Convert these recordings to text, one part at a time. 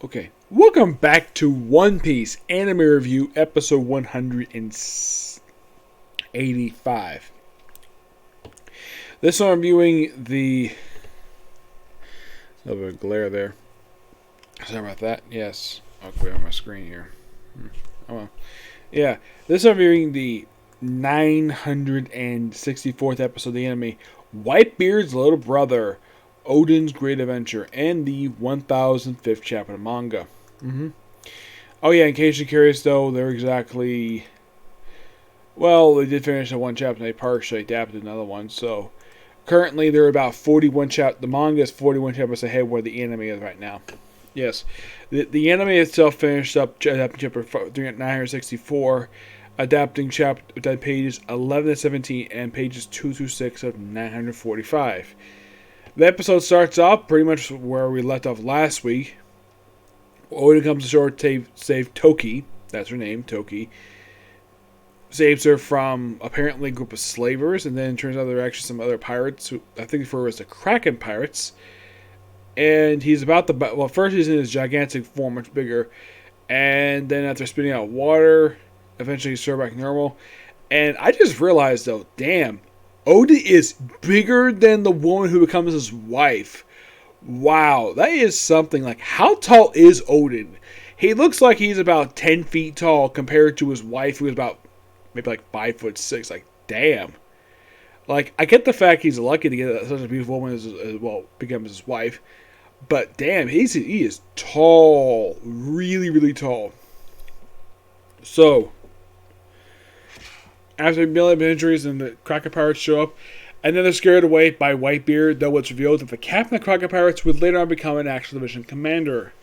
Okay, welcome back to One Piece Anime Review, episode 185. This one I'm reviewing the... A little bit of glare there. Sorry about that. Yes. I'll clear on my screen here. Oh well. Yeah, this one I'm reviewing the 964th episode of the anime, Whitebeard's little brother, Oden's Great Adventure, and the 1005th chapter of the manga. Oh yeah, in case you're curious though, they're exactly... Well, they did finish the one chapter, they partially adapted another one, so... Currently, they're about 41 chapters... The manga is 41 chapters ahead where the anime is right now. Yes. The anime itself finished up chapter 964, adapting pages 11 to 17 and pages 2 through 6 of 945. The episode starts off pretty much where we left off last week. Oden comes ashore to save Toki. That's her name, Toki. Saves her from apparently a group of slavers, and then it turns out there are actually some other pirates who I think refer as the Kraken pirates. And he's about to... Well, first he's in his gigantic form, much bigger. And then after spitting out water, eventually he's back normal. And I just realized though, damn, Oden is bigger than the woman who becomes his wife. Wow, that is something. Like, how tall is Oden? He looks like he's about 10 feet tall compared to his wife, who is about maybe like 5'6". Like, damn. Like, I get the fact he's lucky to get such a beautiful woman as becomes his wife. But damn, he is tall, really, really tall. So, after million injuries and the Kraken pirates show up, and then they're scared away by Whitebeard, though it's revealed that the captain of the Kraken pirates would later on become an actual division commander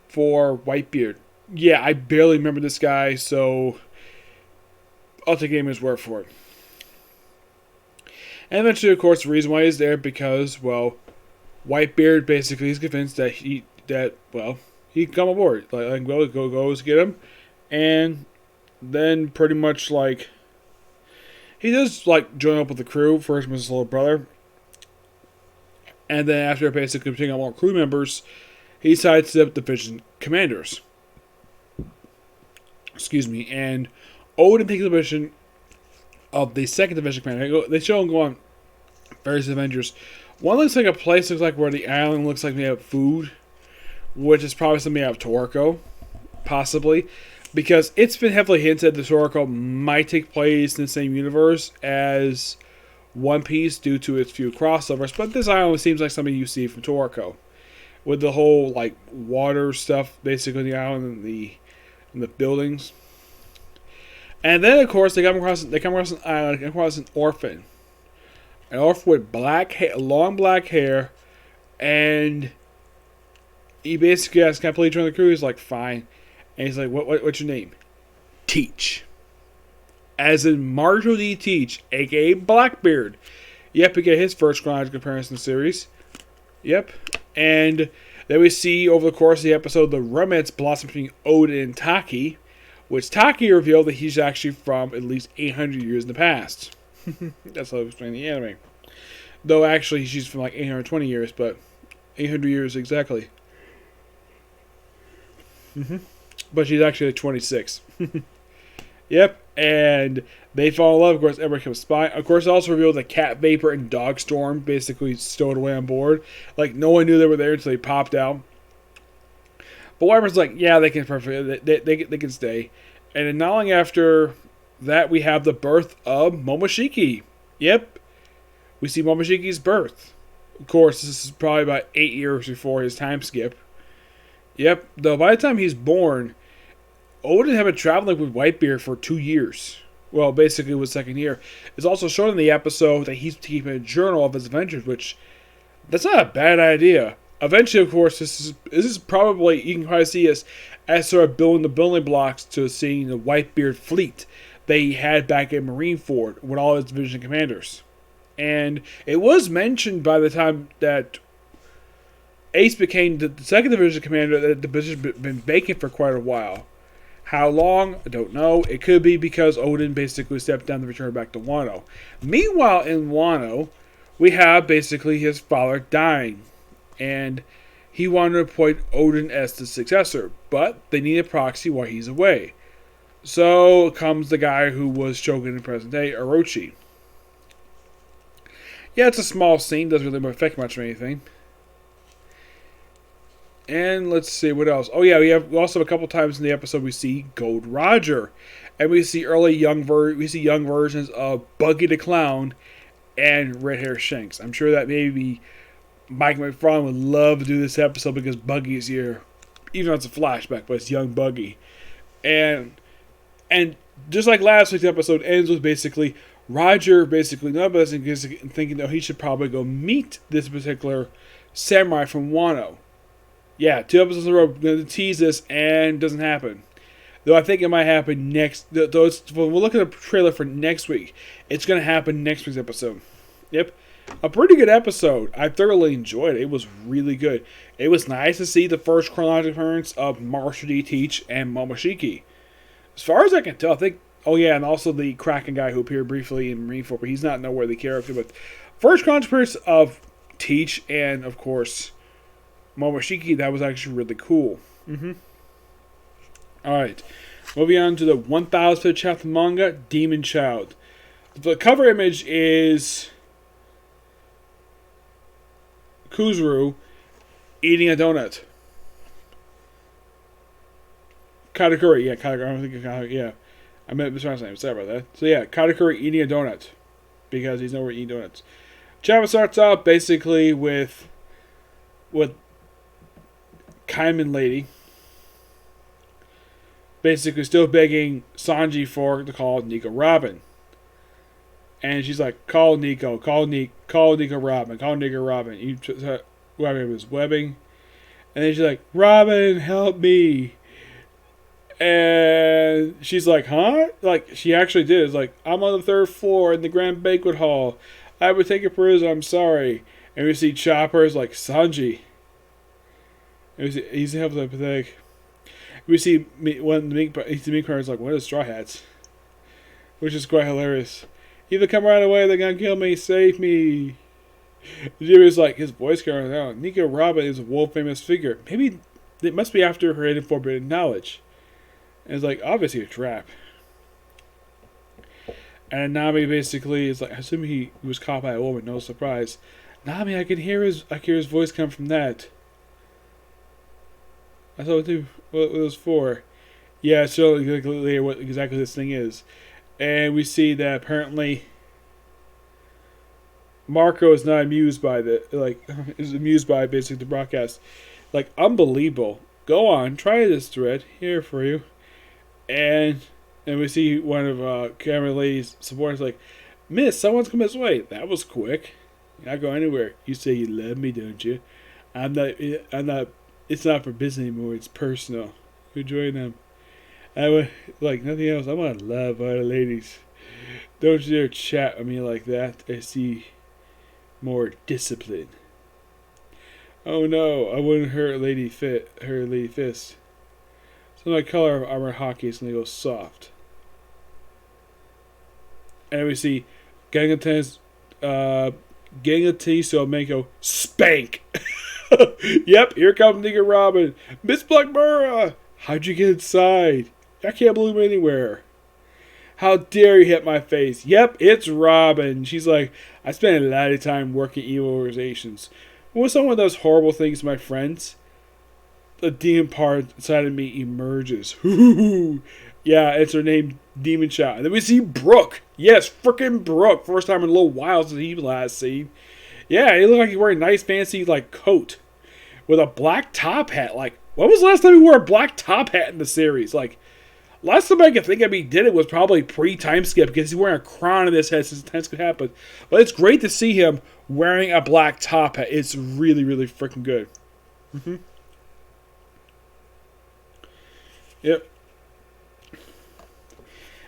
for Whitebeard. Yeah, I barely remember this guy, so I'll take his word for it. And eventually, of course, the reason why he's there because, well, Whitebeard basically is convinced that he can come aboard. Like goes get him, and then pretty much like he does like join up with the crew first with his little brother, and then after basically picking up more crew members, he decides to set up division commanders. Excuse me, and Oden takes the position of the second division commander. They show him go on various adventures. One looks like a place where the island looks like they have food, which is probably something out of Toriko, possibly, because it's been heavily hinted that Toriko might take place in the same universe as One Piece due to its few crossovers, but this island seems like something you see from Toriko, with the whole like water stuff basically in the island and the buildings. And then of course they come across an island, they come across an orphan. An orphan with long black hair, and he basically asks, "Can I please join the crew?" He's like, "Fine." And he's like, "What's your name?" Teach. As in Marshall D. Teach, aka Blackbeard. Yep, we get his first chronological appearance in the series. Yep. And then we see over the course of the episode the romance blossom between Oden and Taki, which Taki revealed that he's actually from at least 800 years in the past. That's how I explain the anime. Though actually she's from like 820 years, but 800 years exactly. But she's actually like 26. Yep, and they fall in love. Of course, everyone becomes spy. Of course, it also revealed that Cat Vapor and Dog Storm basically stowed away on board. Like, no one knew they were there until they popped out. But Wyvern's like, yeah, they can they can stay. And then not long after that, we have the birth of Momoshiki. Yep, we see Momoshiki's birth. Of course, this is probably about 8 years before his time skip. Yep, though by the time he's born, Oden had been traveling with Whitebeard for 2 years. Well, basically it was second year. It's also shown in the episode that he's keeping a journal of his adventures, which, that's not a bad idea. Eventually, of course, this is probably, you can probably see us as sort of building the building blocks to seeing the Whitebeard fleet they had back at Marineford with all its division commanders. And it was mentioned by the time that Ace became the second division commander that the position had been vacant for quite a while. How long? I don't know. It could be because Oden basically stepped down to return back to Wano. Meanwhile, in Wano, we have basically his father dying. And he wanted to appoint Oden as the successor, but they need a proxy while he's away. So comes the guy who was shogun in present day, Orochi. Yeah, it's a small scene, doesn't really affect much of anything. And let's see what else. Oh yeah, we also have a couple times in the episode we see Gold Roger, and we see young versions of Buggy the Clown and Red Hair Shanks. I'm sure that maybe Mike McFarlane would love to do this episode because Buggy's here, even though it's a flashback, but it's young Buggy, and just like last week's episode ends with basically Roger none of us thinking that he should probably go meet this particular samurai from Wano. Yeah, 2 episodes in a row, going to tease this, and it doesn't happen. Though I think it might happen next. We'll look at the trailer for next week. It's going to happen next week's episode. Yep. A pretty good episode. I thoroughly enjoyed it. It was really good. It was nice to see the first chronological appearance of Marshall D. Teach and Momoshiki. As far as I can tell, I think. Oh, yeah, and also the Kraken guy who appeared briefly in Marineford, but he's not a noteworthy character. But first chronological appearance of Teach and, of course, Momoshiki, that was actually really cool. Alright. Moving on to the 1000th chapter of the manga, Demon Child. The cover image is Kuzuru eating a donut. Katakuri, yeah, Katakuri. I'm thinking Katakuri, yeah. I meant his last name. Sorry about that. So yeah, Katakuri eating a donut because he's nowhere eating donuts. Chapter starts out basically with Kaiman Lady basically still begging Sanji to call Nico Robin. And she's like, call Nico Robin. Whoever was webbing. And then she's like, Robin, help me. And she's like, huh? Like, she actually did. It's like, I'm on the 3rd floor in the Grand Banquet Hall. I would take a prisoner, I'm sorry. And we see Chopper's like, Sanji. He's helping pathetic. We see when the Mink is like, what is Straw Hats? Which is quite hilarious. Either come right away, they're gonna kill me, save me. Jimmy's like, his voice carries out. Nico Robin is a world famous figure. Maybe it must be after her hidden forbidden knowledge. And it's like, obviously a trap. And Nami basically is like, I assume he was caught by a woman, no surprise. Nami, I can hear his voice come from that. I thought what it was for. Yeah, so later what exactly this thing is. And we see that apparently Marco is not amused by is amused by basically the broadcast. Like, unbelievable. Go on, try this thread here for you. And we see one of Cameron Lady's supporters like, Miss, someone's come this way. That was quick. You're not going anywhere. You say you love me, don't you? I'm not. It's not for business anymore. It's personal. You join them. I would like nothing else. I want to love other ladies. Don't you dare chat with me like that. I see more discipline. Oh no, I wouldn't hurt Lady Fist. So my color of armor hockey is gonna go soft. And we see Gangatiso Mako spank. Yep, here comes Nigga Robin. Miss Blackmura, how'd you get inside? I can't believe anywhere. How dare you hit my face? Yep, it's Robin. She's like, I spend a lot of time working evil organizations. When someone does horrible things to my friends, the demon part inside of me emerges. Yeah, it's her name, Demon Child. And then we see Brooke. Yes, frickin' Brooke. First time in a little while since he last seen. Yeah, he looked like he wore a nice fancy coat with a black top hat. Like, when was the last time he wore a black top hat in the series? Like, last time I could think of he did it was probably pre-time skip because he's wearing a crown in his head since time skip happened. But it's great to see him wearing a black top hat. It's really, really freaking good. Yep.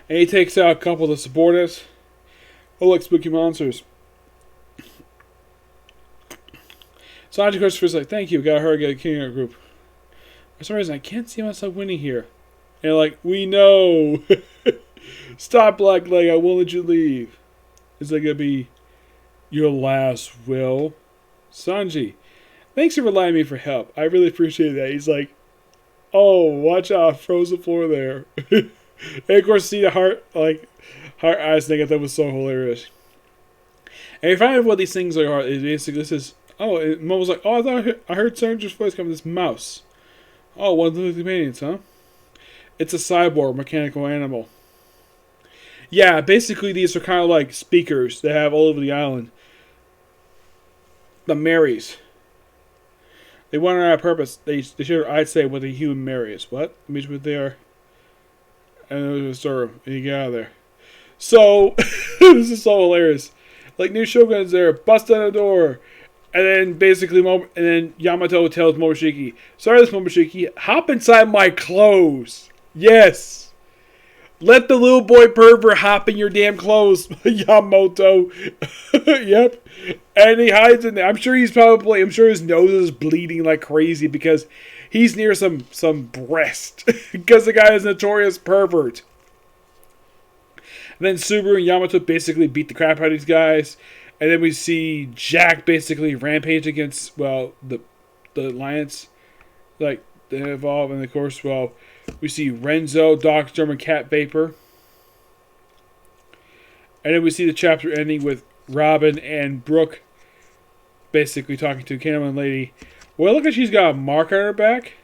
And he takes out a couple of the subordinates. Oh, look, spooky monsters. Sanji Christopher's like, thank you, gotta hurry, get a king in our group. For some reason, I can't see myself winning here. And like, we know. Stop, Black Leg, I won't let you leave. Is that gonna be your last will? Sanji, Thanks for relying on me for help. I really appreciate that. He's like, oh, watch out, frozen floor there. And of course, see the heart eyes thing. I thought was so hilarious. And if I have what these things are, is basically this is. Oh, Mom was like, oh, I heard Sandra's voice come from this mouse. Oh, one of the companions, huh? It's a cyborg mechanical animal. Yeah, basically these are kind of like speakers they have all over the island. The Marys. They want it on purpose. They should, I'd say, what the human Mary is. What? That means what they are. And it was serve. And you get out of there. So, this is so hilarious. Like, new Shogun's there, bust down the door. And then basically, Yamato tells Momoshiki, sorry, this Momoshiki, hop inside my clothes. Yes. Let the little boy pervert hop in your damn clothes, Yamato. Yep. And he hides in there. I'm sure his nose is bleeding like crazy because he's near some breast. Because the guy is a notorious pervert. And then Subaru and Yamato basically beat the crap out of these guys. And then we see Jack basically rampage against, well, the Alliance. Like, they evolve. And of course, well, we see Renzo, Doc German, Cat Vapor. And then we see the chapter ending with Robin and Brooke basically talking to Cameron Lady. Well, look like she's got a mark on her back.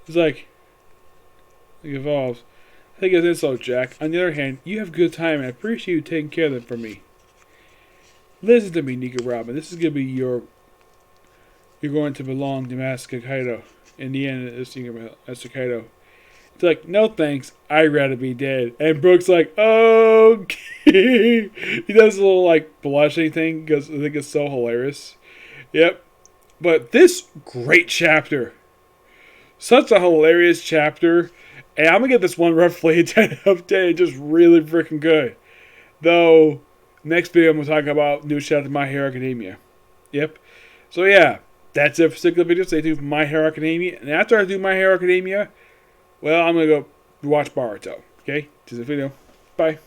It's like, it evolves. I think it's insult, Jack. On the other hand, you have good time and I appreciate you taking care of them for me. Listen to me, Nika Robin. This is going to be you're going to belong to Master Kaido. In the end, it's Master Kaido. It's like, no thanks. I'd rather be dead. And Brooke's like, okay. He does a little, like, blushing thing because I think it's so hilarious. Yep. But this great chapter. Such a hilarious chapter. And I'm going to give this one roughly a 10 out of 10. It's just really freaking good. Though, next video I'm going to talk about new chapter of My Hero Academia. Yep. So yeah, that's it for this particular video. Stay tuned for My Hero Academia. And after I do My Hero Academia, well, I'm going to go watch Boruto. Okay? To the video. Bye.